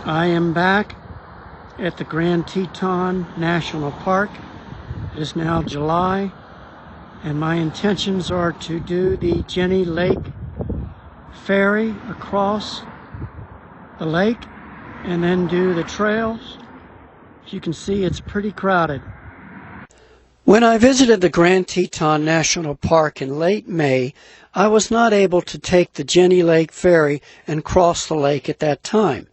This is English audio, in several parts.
I am back at the Grand Teton National Park. It is now July, and my intentions are to do the Jenny Lake ferry across the lake and then do the trails. As you can see, it's pretty crowded. When I visited the Grand Teton National Park in late May, I was not able to take the Jenny Lake ferry and cross the lake at that time.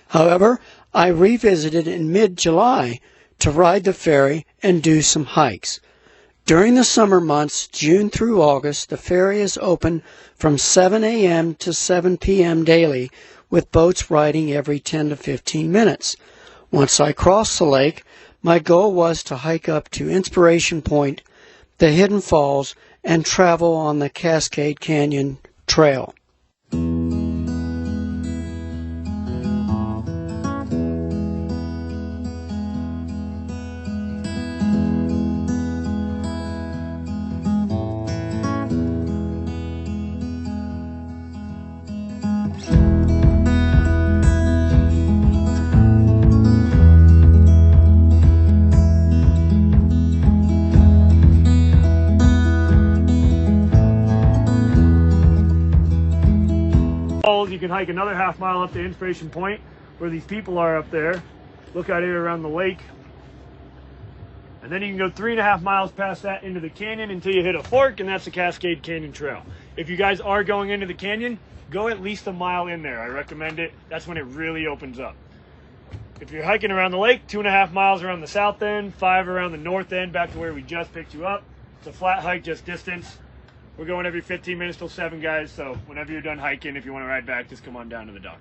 However, I revisited in mid-July to ride the ferry and do some hikes. During the summer months, June through August, the ferry is open from 7 a.m. to 7 p.m. daily, with boats riding every 10 to 15 minutes. Once I crossed the lake, my goal was to hike up to Inspiration Point, the Hidden Falls, and travel on the Cascade Canyon Trail. You can hike another half mile up to Inspiration Point, where these people are up there. Look out here around the lake. And then you can go 3.5 miles past that into the canyon until you hit a fork, and that's the Cascade Canyon Trail. If you guys are going into the canyon, go at least a mile in there. I recommend it. That's when it really opens up. If you're hiking around the lake, 2.5 miles around the south end, 5 around the north end, back to where we just picked you up. It's a flat hike, just distance. We're going every 15 minutes till 7, guys, so whenever you're done hiking, if you want to ride back, just come on down to the dock.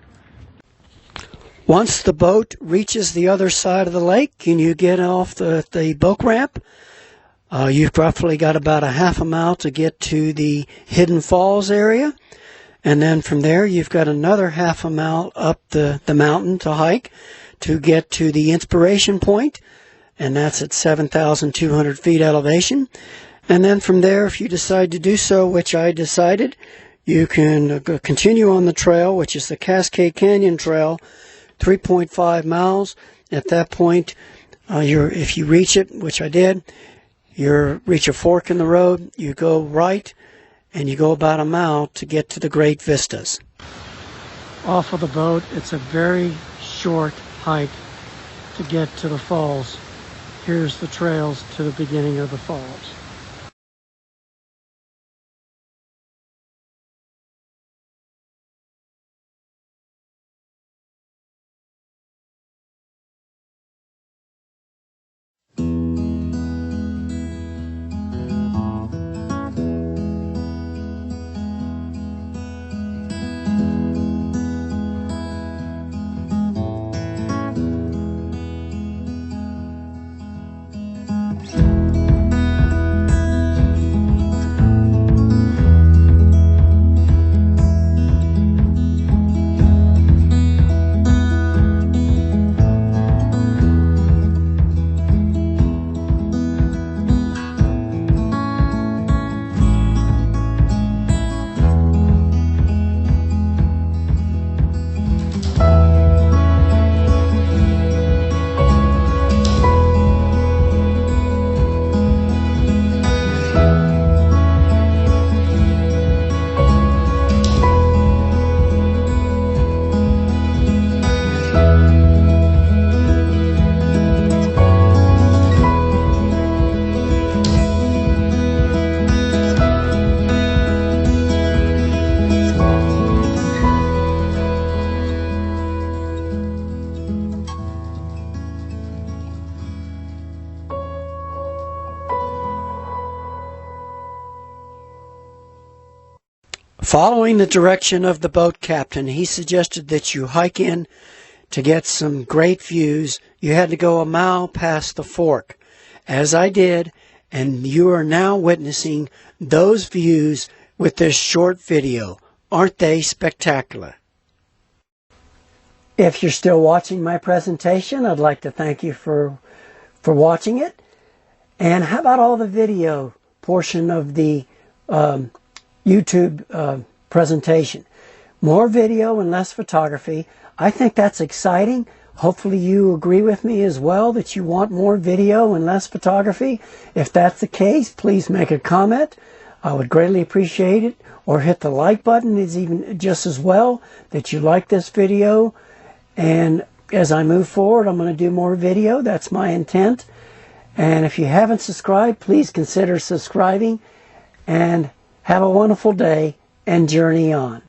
Once the boat reaches the other side of the lake and you get off the boat ramp, you've roughly got about a half a mile to get to the Hidden Falls area. And then from there, you've got another half a mile up the mountain to hike to get to the Inspiration Point, and that's at 7,200 feet elevation. And then from there, if you decide to do so, which I decided, you can continue on the trail, which is the Cascade Canyon Trail, 3.5 miles. At that point, if you reach it, which I did, you reach a fork in the road, you go right, and you go about a mile to get to the great vistas. Off of the boat, it's a very short hike to get to the falls. Here's the trails to the beginning of the falls. Following the direction of the boat captain, he suggested that you hike in to get some great views. You had to go a mile past the fork, as I did, and you are now witnessing those views with this short video. Aren't they spectacular? If you're still watching my presentation, I'd like to thank you for watching it. And how about all the video portion of the YouTube presentation? More video and less photography. I think that's exciting. Hopefully you agree with me as well that you want more video and less photography. If that's the case, please make a comment. I would greatly appreciate it. Or hit the like button is even just as well that you like this video. And as I move forward, I'm going to do more video. That's my intent. And if you haven't subscribed, please consider subscribing. And have a wonderful day and journey on.